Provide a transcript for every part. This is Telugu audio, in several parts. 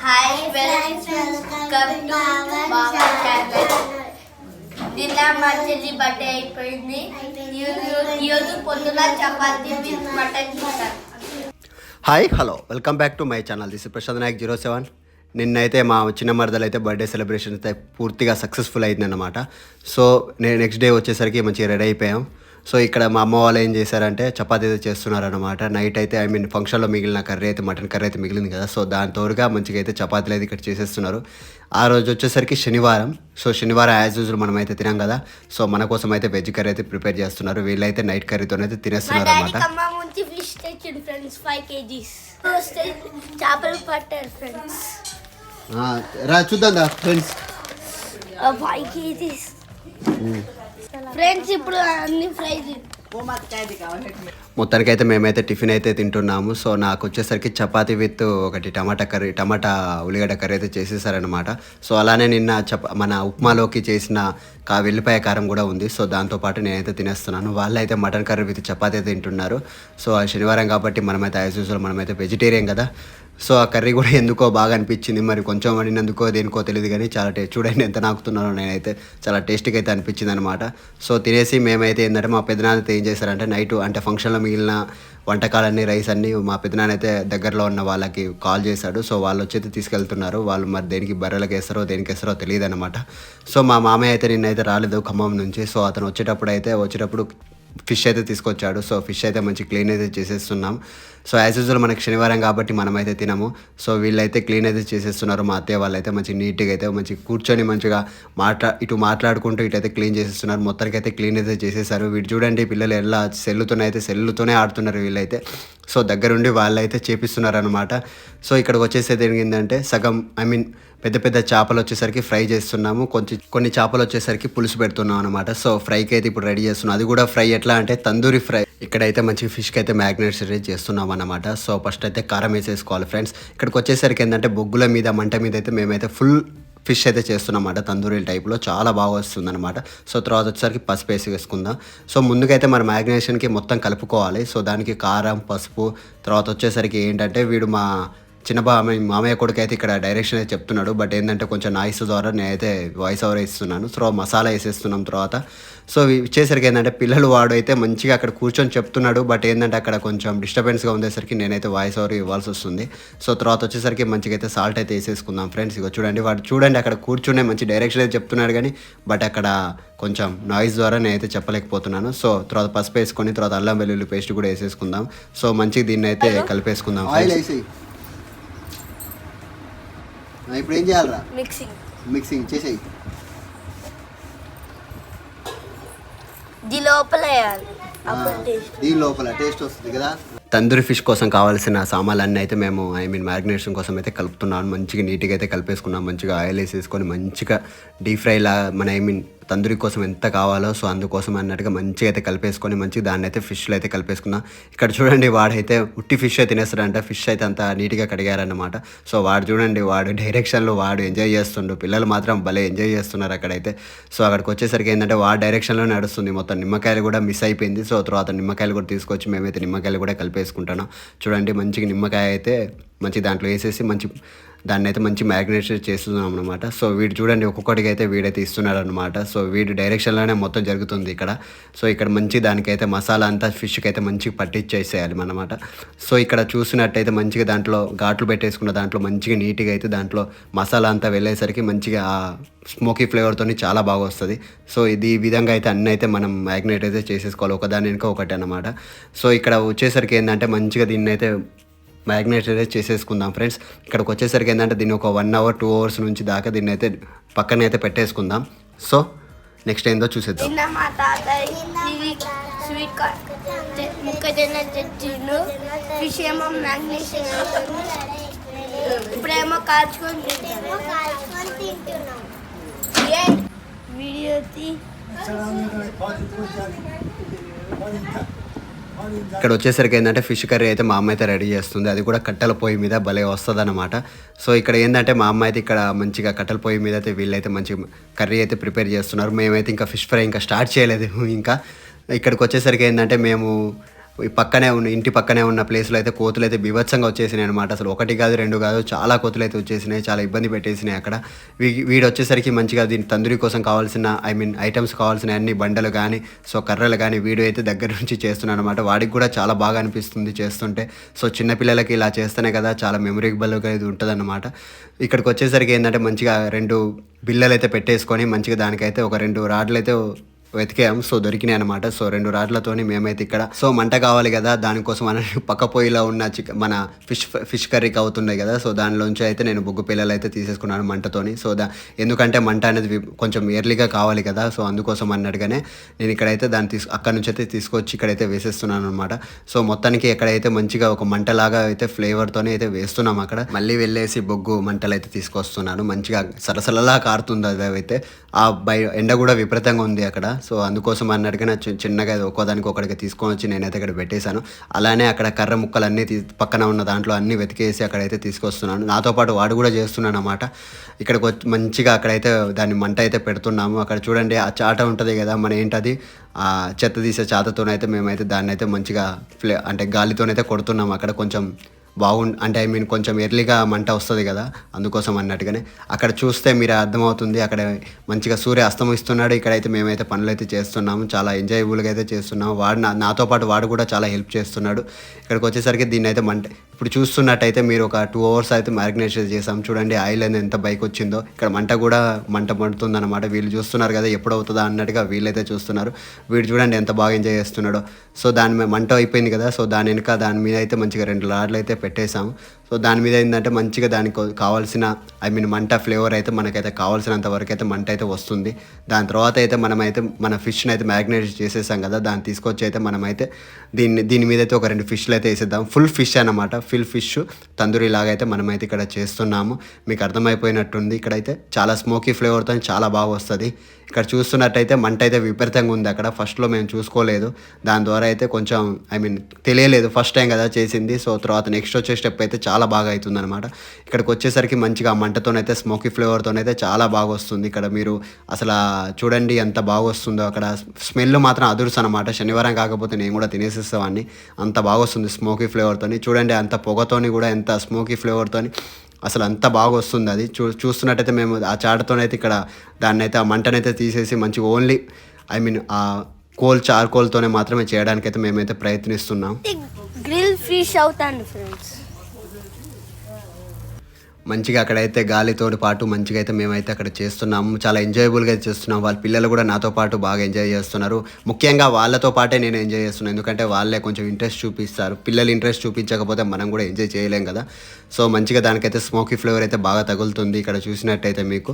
Hi welcome to Baba channel. నిన్న మా చెల్లి బర్త్డే అయిపోయింది. ఈరోజు పొద్దున చపాతీ విత్ మటన్ చేశాను. Hi hello welcome back to my channel. This Prasad Nayak 07. నిన్నైతే మా చిన్న మరదలు అయితే బర్త్డే సెలబ్రేషన్ అయితే పూర్తిగా సక్సెస్ఫుల్ అయిందన్నమాట. సో నేను నెక్స్ట్ డే వచ్చేసరికి మంచిగా రెడీ అయిపోయాం. సో ఇక్కడ మా అమ్మ వాళ్ళు ఏం చేశారంటే చపాతీ అయితే చేస్తున్నారనమాట. నైట్ అయితే ఫంక్షన్లో మిగిలిన కర్రీ అయితే మటన్ కర్రీ అయితే మిగిలింది కదా, సో దాని తోడుగా మంచిగా అయితే చపాతీలు అయితే ఇక్కడ చేసేస్తున్నారు. ఆ రోజు వచ్చేసరికి శనివారం. సో శనివారం యాజ్ యూజువల్ మనం అయితే తినాం కదా, సో మన కోసం అయితే వెజ్ కర్రీ అయితే ప్రిపేర్ చేస్తున్నారు. వీళ్ళైతే నైట్ కర్రీతో అయితే తినేస్తున్నారు అనమాట. ఫిష్ తెచ్చింది ఫ్రెండ్స్, 5 kgs చేపలు పట్టారు ఫ్రెండ్స్. రా చూద్దాం దా ఫ్రెండ్స్. 5 kgs friends. ఇప్పుడు అన్ని ఫ్రై మొత్తానికి అయితే మేమైతే టిఫిన్ అయితే తింటున్నాము. సో నాకు వచ్చేసరికి చపాతీ విత్ ఒకటి టమాటా ఉల్లిగడ్డ కర్రీ అయితే చేసేసారనమాట. సో అలానే నిన్న మన ఉప్మాలోకి చేసిన వెల్లిపాయ కారం కూడా ఉంది. సో దాంతోపాటు నేనైతే తినేస్తున్నాను. వాళ్ళైతే మటన్ కర్రీ విత్ చపాతీ అయితే తింటున్నారు. సో శనివారం కాబట్టి మనమైతే యాజ్ యూజువల్ మనమైతే వెజిటేరియన్ కదా, సో ఆ కర్రీ కూడా ఎందుకో బాగా అనిపించింది. మరి కొంచెం వండినందుకో దేనికో తెలియదు కానీ చాలా చూడండి ఎంత నాకుతున్నానో. నేనైతే చాలా టేస్టీగా అయితే అనిపించింది అనమాట. సో తినేసి మేమైతే ఏంటంటే మా పెద్దనాన్న ఏం చేశారంటే నైట్ అంటే ఫంక్షన్లో మిగిలిన వంటకాలన్నీ రైస్ అన్నీ మా పెద్దనాన్న అయితే దగ్గరలో ఉన్న వాళ్ళకి కాల్ చేశాడు. సో వాళ్ళు వచ్చి తీసుకెళ్తున్నారు. వాళ్ళు మరి దేనికి బర్రెలకు వేస్తారో దేనికి వేస్తారో తెలియదు అనమాట. సో మా మామయ్య అయితే నిన్నైతే రాలేదు ఖమ్మం నుంచి. సో అతను వచ్చేటప్పుడు ఫిష్ అయితే తీసుకొచ్చాడు. సో ఫిష్ అయితే మంచి క్లీన్ అయితే చేసేస్తున్నాం. సో యాజ్ యూజువల్ మనకి శనివారం కాబట్టి మనమైతే తినము. సో వీళ్ళైతే క్లీన్ అయితే చేసేస్తున్నారు. మా అత్తయ్య వాళ్ళు అయితే మంచి నీట్గా అయితే మంచి కూర్చొని మంచిగా ఇటు మాట్లాడుకుంటూ ఇటైతే క్లీన్ చేసేస్తున్నారు. మొత్తానికి అయితే క్లీన్ అయితే చేసేసారు. వీడు చూడండి పిల్లలు ఎలా సెల్లుతోనే ఆడుతున్నారు వీళ్ళైతే. సో దగ్గరుండి వాళ్ళైతే చేపిస్తున్నారు అనమాట. సో ఇక్కడికి వచ్చేసేది ఏంటంటే సగం పెద్ద చేపలు వచ్చేసరికి ఫ్రై చేస్తున్నాము. కొన్ని చేపలు వచ్చేసరికి పులుసు పెడుతున్నాం అనమాట. సో ఫ్రైకి అయితే ఇప్పుడు రెడీ చేస్తున్నాం. అది కూడా ఫ్రై ఎట్లా అంటే తందూరి ఫ్రై. ఇక్కడైతే మంచి ఫిష్కి అయితే మ్యాగ్నేట్స్ రెడీ చేస్తున్నాం అనమాట. సో ఫస్ట్ అయితే కారం వేసేసుకోవాలి ఫ్రెండ్స్. ఇక్కడికి వచ్చేసరికి ఏంటంటే బొగ్గుల మీద మంట మీద అయితే మేమైతే ఫుల్ ఫిష్ అయితే చేస్తున్నమాట. తందూరి టైప్లో చాలా బాగా వస్తుంది అనమాట. సో తర్వాత వచ్చేసరికి పసుపు వేసుకుందాం. సో ముందుకైతే మన మ్యాగ్నేషన్కి మొత్తం కలుపుకోవాలి. సో దానికి కారం పసుపు తర్వాత వచ్చేసరికి ఏంటంటే వీడు మా చిన్న మామయ్య కొడుకు అయితే ఇక్కడ డైరెక్షన్ అయితే చెప్తున్నాడు. బట్ ఏంటంటే కొంచెం నాయిస్ ద్వారా నేనైతే వాయిస్ ఓవర్ ఇస్తున్నాను. సో మసాలా వేసేస్తున్నాం తర్వాత. సో ఇచ్చేసరికి ఏంటంటే పిల్లలు వాడు అయితే మంచిగా అక్కడ కూర్చొని చెప్తున్నాడు. బట్ ఏంటంటే అక్కడ కొంచెం డిస్టర్బెన్స్గా ఉండేసరికి నేనైతే వాయిస్ ఓవర్ ఇవ్వాల్సి వస్తుంది. సో తర్వాత వచ్చేసరికి మంచిగా అయితే సాల్ట్ అయితే వేసేసుకుందాం ఫ్రెండ్స్. ఇక చూడండి అక్కడ కూర్చునే మంచి డైరెక్షన్ అయితే చెప్తున్నాడు కానీ బట్ అక్కడ కొంచెం నాయిస్ ద్వారా నేనైతే చెప్పలేకపోతున్నాను. సో తర్వాత పసుపు వేసుకొని తర్వాత అల్లం వెల్లుల్లి పేస్ట్ కూడా వేసేసుకుందాం. సో మంచిగా దీన్ని అయితే కలిపేసుకుందాం. ఇప్పుడు ఏం చేయాలరా? మిక్సింగ్ చేసేయి. దీని లోపల టేస్ట్ వస్తుంది కదా. తందూరి ఫిష్ కోసం కావాల్సిన సామాన్లన్నీ అయితే మేము మ్యారినేషన్ కోసం అయితే కలుపుతున్నాను. మంచిగా నీట్గా అయితే కలిపేసుకున్నాం. మంచిగా ఆయిల్ వేసేసుకొని మంచిగా డీప్ ఫ్రైలా తందూరి కోసం ఎంత కావాలో సో అందుకోసం అన్నట్టుగా మంచిగా అయితే కలిపేసుకొని మంచిగా దాన్ని అయితే ఫిష్లో అయితే కలిపేసుకున్నాం. ఇక్కడ చూడండి వాడైతే ఉట్టి ఫిష్ అయితే తినేస్తాడంట. ఫిష్ అయితే అంత నీట్గా కడిగారన్నమాట. సో వాడు డైరెక్షన్లో వాడు ఎంజాయ్ చేస్తుండు. పిల్లలు మాత్రం భలే ఎంజాయ్ చేస్తున్నారు అక్కడైతే. సో అక్కడికి వచ్చేసరికి ఏంటంటే వాడు డైరెక్షన్లో నడుస్తుంది మొత్తం. నిమ్మకాయలు కూడా మిస్ అయిపోయింది. సో తర్వాత నిమ్మకాయలు కూడా తీసుకొచ్చి మేమైతే నిమ్మకాయలు కూడా కలిపేసుకుంటాను. చూడండి మంచిగా నిమ్మకాయ అయితే మంచి దాంట్లో వేసేసి దాన్ని అయితే మంచి మ్యాగ్నేట్ చేస్తున్నాం అనమాట. సో వీడు చూడండి ఒక్కొక్కటికి అయితే వీడైతే ఇస్తున్నాడు అనమాట. సో వీడి డైరెక్షన్లోనే మొత్తం జరుగుతుంది ఇక్కడ. సో ఇక్కడ మంచి దానికైతే మసాలా అంతా ఫిష్కి అయితే మంచిగా పట్టించేసేయాలి అనమాట. సో ఇక్కడ చూసినట్టయితే మంచిగా దాంట్లో ఘాట్లు పెట్టేసుకున్న దాంట్లో మంచిగా నీట్గా అయితే దాంట్లో మసాలా అంతా వెళ్ళేసరికి మంచిగా స్మోకీ ఫ్లేవర్తో చాలా బాగా వస్తుంది. సో ఈ విధంగా అయితే అన్నీ అయితే మనం మ్యాగ్నేట్ అయితే చేసేసుకోవాలి ఒకదాని వెనుక ఒకటి అనమాట. సో ఇక్కడ వచ్చేసరికి ఏంటంటే మంచిగా దీన్ని అయితే మ్యాగ్నేట్ చేసేసుకుందాం ఫ్రెండ్స్. ఇక్కడికి వచ్చేసరికి ఏంటంటే దీన్ని ఒక 1 hour 2 hours నుంచి దాకా దీన్ని అయితే పక్కన అయితే పెట్టేసుకుందాం. సో నెక్స్ట్ ఏందో చూసేద్దాం. ఇప్పుడేమో కాల్చుకొని వీడియో ఇక్కడ వచ్చేసరికి ఏంటంటే ఫిష్ కర్రీ అయితే మా అమ్మ అయితే రెడీ చేస్తుంది. అది కూడా కట్టెల పొయ్యి మీద భలే వస్తుంది అనమాట. సో ఇక్కడ ఏంటంటే మా అమ్మ అయితే ఇక్కడ మంచిగా కట్టెల పొయ్యి మీద అయితే వీళ్ళైతే మంచి కర్రీ అయితే ప్రిపేర్ చేస్తున్నారు. మేమైతే ఇంకా ఫిష్ ఫ్రై ఇంకా స్టార్ట్ చేయలేదు. ఇంకా ఇక్కడికి వచ్చేసరికి ఏంటంటే మేము ఈ పక్కనే ఉన్న ఇంటి పక్కనే ఉన్న ప్లేస్లో అయితే కోతులు అయితే బీభత్సంగా వచ్చేసినాయి అనమాట. అసలు ఒకటి కాదు రెండు కాదు చాలా కోతులు అయితే వచ్చేసినాయి, చాలా ఇబ్బంది పెట్టేసినాయి అక్కడ. వీడు వచ్చేసరికి మంచిగా దీని తందూరి కోసం కావాల్సిన ఐటమ్స్ కావాల్సిన అన్ని బండలు కానీ సో కర్రలు కానీ వీడియో అయితే దగ్గర నుంచి చేస్తున్నాను అనమాట. వాడికి కూడా చాలా బాగా అనిపిస్తుంది చేస్తుంటే. సో చిన్నపిల్లలకి ఇలా చేస్తేనే కదా చాలా మెమొరబుల్గా ఇది ఉంటుంది అన్నమాట. ఇక్కడికి వచ్చేసరికి ఏంటంటే మంచిగా 2 బిల్లలు అయితే పెట్టేసుకొని మంచిగా దానికైతే ఒక 2 రాడ్లు అయితే వెతికాము. సో దొరికినాయి అనమాట. సో 2 రాడ్లతోని మేమైతే ఇక్కడ సో మంట కావాలి కదా దానికోసం అని పక్క పొయ్యిలో ఉన్న మన ఫిష్ కర్రీకి అవుతున్నాయి కదా. సో దానిలోంచి అయితే నేను బొగ్గు పిల్లలు అయితే తీసేసుకున్నాను మంటతోని. సో ఎందుకంటే మంట అనేది కొంచెం ఎర్లీగా కావాలి కదా. సో అందుకోసం అన్నట్టుగానే నేను ఇక్కడైతే దాన్ని అక్కడ నుంచి అయితే తీసుకొచ్చి ఇక్కడైతే వేసేస్తున్నాను అనమాట. సో మొత్తానికి ఎక్కడైతే మంచిగా ఒక మంటలాగా అయితే ఫ్లేవర్తోనే అయితే వేస్తున్నాం. అక్కడ మళ్ళీ వెళ్ళేసి బొగ్గు మంటలు అయితే తీసుకొస్తున్నాను. మంచిగా సలసలలా కారుతుంది అది అయితే. ఆ ఎండ కూడా విపరీతంగా ఉంది అక్కడ. సో అందుకోసం అన్నట్టుగా చిన్నగా ఒక్కోదానికి ఒకటికి తీసుకొని వచ్చి నేనైతే ఇక్కడ పెట్టేశాను. అలానే అక్కడ కర్ర ముక్కలన్నీ పక్కన ఉన్న దాంట్లో అన్నీ వెతికేసి అక్కడైతే తీసుకొస్తున్నాను. నాతో పాటు వాడు కూడా చేస్తున్నాను అన్నమాట. ఇక్కడికి వచ్చి మంచిగా అక్కడైతే దాన్ని మంట అయితే పెడుతున్నాము. అక్కడ చూడండి ఆ చాట ఉంటుంది కదా మన ఏంటది చెత్త తీసే చాతతోనైతే మేమైతే దాన్ని అయితే మంచిగా అంటే గాలితోనైతే కొడుతున్నాము. అక్కడ కొంచెం అంటే కొంచెం ఎర్లీగా మంట వస్తుంది కదా అందుకోసం అన్నట్టుగానే. అక్కడ చూస్తే మీరు అర్థమవుతుంది అక్కడ మంచిగా సూర్య అస్తమిస్తున్నాడు. ఇక్కడైతే మేమైతే పనులు అయితే చేస్తున్నాము, చాలా ఎంజాయబుల్గా అయితే చేస్తున్నాము. వాడు నాతో పాటు వాడు కూడా చాలా హెల్ప్ చేస్తున్నాడు. ఇక్కడికి వచ్చేసరికి దీన్ని అయితే ఇప్పుడు చూస్తున్నట్టయితే మీరు ఒక 2 hours అయితే మ్యారినేషన్ చేసాం. చూడండి ఆయిల్ అనేది ఎంత బైక్ వచ్చిందో. ఇక్కడ మంట పడుతుంది అనమాట. వీళ్ళు చూస్తున్నారు కదా ఎప్పుడు అవుతుందా అన్నట్టుగా వీళ్ళైతే చూస్తున్నారు. వీడు చూడండి ఎంత బాగా ఎంజాయ్ చేస్తున్నాడో. సో దాని మీద మంట అయిపోయింది కదా. సో దాని మీద అయితే మంచిగా 2 రాడ్లు అయితే పెట్టేశాము. సో దాని మీద ఏంటంటే మంచిగా దానికి కావాల్సిన మంట ఫ్లేవర్ అయితే మనకైతే కావాల్సినంత వరకు అయితే మంట అయితే వస్తుంది. దాని తర్వాత అయితే మనమైతే మన ఫిష్ని అయితే మ్యారినేట్ చేసేసాం కదా దాన్ని తీసుకొచ్చి అయితే మనమైతే దీని మీద అయితే ఒక 2 ఫిష్లు అయితే వేసేద్దాం. ఫుల్ ఫిష్ అనమాట, ఫుల్ ఫిష్ తందూరి లాగా అయితే మనమైతే ఇక్కడ చేస్తున్నాము. మీకు అర్థమైపోయినట్టుంది. ఇక్కడైతే చాలా స్మోకీ ఫ్లేవర్తో చాలా బాగా వస్తుంది. ఇక్కడ చూస్తున్నట్టయితే మంట అయితే విపరీతంగా ఉంది అక్కడ. ఫస్ట్లో మేము చూసుకోలేదు, దాని ద్వారా అయితే కొంచెం తెలియలేదు, ఫస్ట్ టైం కదా చేసింది. సో తర్వాత నెక్స్ట్ వచ్చే స్టెప్ అయితే చాలా బాగా అవుతుంది అనమాట. ఇక్కడికి వచ్చేసరికి మంచిగా మంటతోనైతే స్మోకీ ఫ్లేవర్తోనైతే చాలా బాగా వస్తుంది. ఇక్కడ మీరు అసలు చూడండి ఎంత బాగా వస్తుందో. అక్కడ స్మెల్ మాత్రం అదుర్స్ అనమాట. శనివారం కాకపోతే నేను కూడా తినేసేస్తావాన్ని, అంత బాగా వస్తుంది స్మోకీ ఫ్లేవర్తోని. చూడండి అంత పొగతోని కూడా ఎంత స్మోకీ ఫ్లేవర్తోని అసలు అంత బాగా వస్తుంది. అది చూస్తున్నట్టయితే మేము ఆ చాటతోనైతే ఇక్కడ దాన్ని అయితే ఆ మంటనైతే తీసేసి మంచిగా ఓన్లీ ఆ చార్కోల్తోనే మాత్రమే చేయడానికైతే మేమైతే ప్రయత్నిస్తున్నాం. గ్రిల్ ఫిష్ అవుతాను ఫ్రెండ్స్. మంచిగా అక్కడైతే గాలితో పాటు మంచిగా అయితే మేమైతే అక్కడ చేస్తున్నాము. చాలా ఎంజాయబుల్గా చేస్తున్నాం. వాళ్ళ పిల్లలు కూడా నాతో పాటు బాగా ఎంజాయ్ చేస్తున్నారు. ముఖ్యంగా వాళ్ళతో పాటే నేను ఎంజాయ్ చేస్తున్నాను, ఎందుకంటే వాళ్ళే కొంచెం ఇంట్రెస్ట్ చూపిస్తారు. పిల్లలు ఇంట్రెస్ట్ చూపించకపోతే మనం కూడా ఎంజాయ్ చేయలేం కదా. సో మంచిగా దానికైతే స్మోకీ ఫ్లేవర్ అయితే బాగా తగులుతుంది ఇక్కడ చూసినట్టయితే మీకు.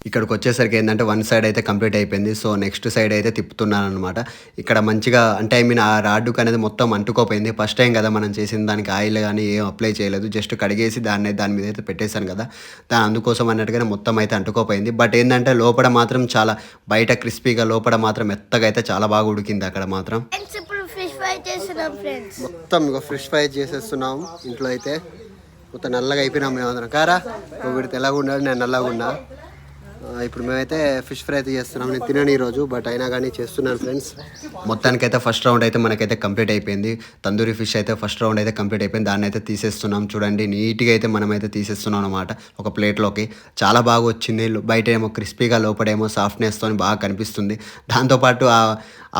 ఇక్కడికి వచ్చేసరికి ఏంటంటే 1 side అయితే కంప్లీట్ అయిపోయింది. సో నెక్స్ట్ సైడ్ అయితే తిప్పుతున్నాను అనమాట. ఇక్కడ మంచిగా అంటే ఆ రాడ్డుకు అనేది మొత్తం అంటుకోపోయింది. ఫస్ట్ టైం కదా మనం చేసిన దానికి ఆయిల్ కానీ ఏం అప్లై చేయలేదు, జస్ట్ కడిగేసి దాని మీద అయితే పెట్టేశాను కదా. అందుకోసం అన్నట్టుగానే మొత్తం అయితే అంటుకోపోయింది. బట్ ఏంటంటే లోపల మాత్రం చాలా బయట క్రిస్పీగా లోపల మాత్రం మెత్తగా అయితే చాలా బాగా ఉడికింది అక్కడ మాత్రం. మొత్తం ఫిష్ ఫ్రై చేసేస్తున్నాం ఇంట్లో అయితే. మొత్తం నల్లగా అయిపోయినాం మేమందరం. కారా వీడు తెల్లగా ఉన్నాడు, నేను నల్లగా ఉన్నా. ఇప్పుడు మేమైతే ఫిష్ ఫ్రై అయితే చేస్తున్నాం. నేను తినను ఈరోజు, బట్ అయినా కానీ చేస్తున్నాను ఫ్రెండ్స్. మొత్తానికైతే ఫస్ట్ రౌండ్ అయితే మనకైతే కంప్లీట్ అయిపోయింది. తందూరి ఫిష్ అయితే ఫస్ట్ రౌండ్ అయితే కంప్లీట్ అయిపోయింది. దాన్ని అయితే తీసేస్తున్నాం. చూడండి నీట్గా అయితే మనమైతే తీసేస్తున్నాం అనమాట ఒక ప్లేట్లోకి. చాలా బాగా వచ్చింది. బయట ఏమో క్రిస్పీగా లోపడేమో సాఫ్ట్నెస్తో బాగా కనిపిస్తుంది. దాంతోపాటు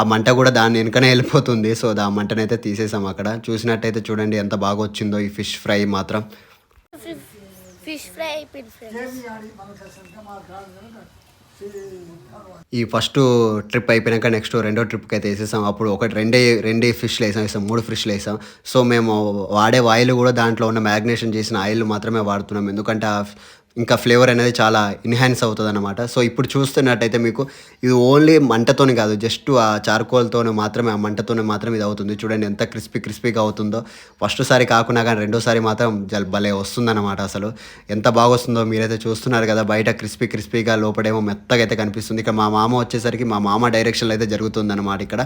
ఆ మంట కూడా దాని వెనుకనే వెళ్ళిపోతుంది. సో ఆ మంటనైతే తీసేసాం అక్కడ. చూసినట్టయితే చూడండి ఎంత బాగా వచ్చిందో ఈ ఫిష్ ఫ్రై మాత్రం. ఫిష్ ఫ్రై అయిపోయింది ఫ్రెండ్స్. ఈ ఫస్ట్ ట్రిప్ అయిపోయాక నెక్స్ట్ రెండో ట్రిప్కి అయితే వేసేసాం. అప్పుడు రెండే ఫిష్లు వేసాం, 3 ఫిష్లు వేసాం. సో మేము వాడే ఆయిల్ కూడా దాంట్లో ఉన్న మ్యాగ్నేషన్ చేసిన ఆయిల్ మాత్రమే వాడుతున్నాం, ఎందుకంటే ఇంకా ఫ్లేవర్ అనేది చాలా ఎన్హాన్స్ అవుతుంది అనమాట. సో ఇప్పుడు చూస్తున్నట్టయితే మీకు ఇది ఓన్లీ మంటతోని కాదు, జస్ట్ ఆ చార్కోల్తోనే మాత్రమే, ఆ మంటతోనే మాత్రం ఇది అవుతుంది. చూడండి ఎంత క్రిస్పీగా అవుతుందో. ఫస్ట్ సారి కాకుండా కానీ రెండోసారి మాత్రం భలే వస్తుందన్నమాట. అసలు ఎంత బాగా వస్తుందో మీరైతే చూస్తున్నారు కదా. బయట క్రిస్పీగా లోపడేమో మెత్తగా అయితే కనిపిస్తుంది. ఇక్కడ మా మామ వచ్చేసరికి మా మామ డైరెక్షన్లో అయితే జరుగుతుందన్నమాట ఇక్కడ.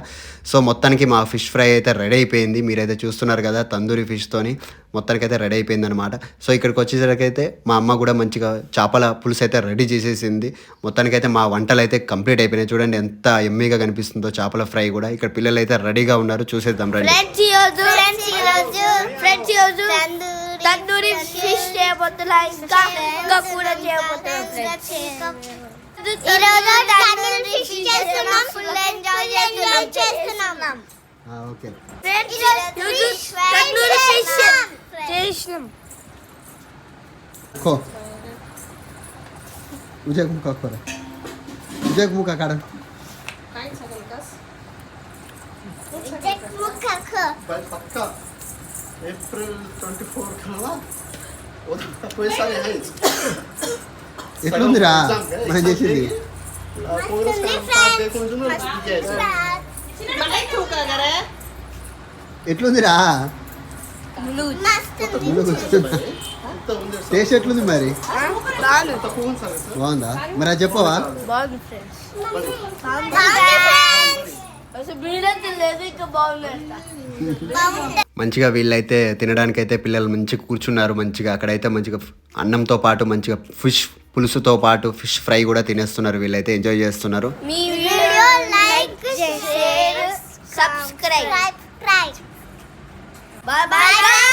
సో మొత్తానికి మా ఫిష్ ఫ్రై అయితే రెడీ అయిపోయింది. మీరైతే చూస్తున్నారు కదా తందూరి ఫిష్తోని మొత్తానికైతే రెడీ అయిపోయింది అనమాట. సో ఇక్కడికి వచ్చేసరికైతే మా అమ్మ కూడా మంచిగా చేపల పులుసు అయితే రెడీ చేసేసింది. మొత్తానికైతే మా వంటలు అయితే కంప్లీట్ అయిపోయినాయి. చూడండి ఎంత ఎమ్మీగా కనిపిస్తుందో చేపల ఫ్రై కూడా. ఇక్కడ పిల్లలు అయితే రెడీగా ఉన్నారు, చూసేద్దాం రండి. ఫ్రెండ్స్ ఈరోజు తందూరి ఫిష్ చేయబోతున్నా, ఇంకా కూర చేయబోతున్నా ఫ్రెండ్స్. ఈరోజు తందూరి ఫిష్ చేస్తున్నాం, ఫుల్ ఎంజాయ్ చేస్తున్నాం ఓకే ఫ్రెండ్స్. ఈరోజు తందూరి ఫిష్ చేసినాం. ఖో ఉజేక్ ముఖ ఖోర ఉజేక్ ముఖ కాడ पक्का अप्रैल 24 కల్లా పోయిసారి హై ఎట్లుందిరా మనం చేసింది? ఎట్లుందిరా? టేస్ట్ ఎట్లుంది మరి? బాగుందా మరి? అది చెప్పవా? బాగుంది ఫ్రెండ్స్. లేదు ఇంకా బాగుంది. మంచిగా వీళ్ళైతే తినడానికైతే పిల్లలు మంచిగా కూర్చున్నారు. మంచిగా అక్కడైతే మంచిగా అన్నంతో పాటు మంచిగా ఫిష్ పులుసుతో పాటు ఫిష్ ఫ్రై కూడా తినేస్తున్నారు. వీళ్ళైతే ఎంజాయ్ చేస్తున్నారు. మీ video like share subscribe. Bye bye.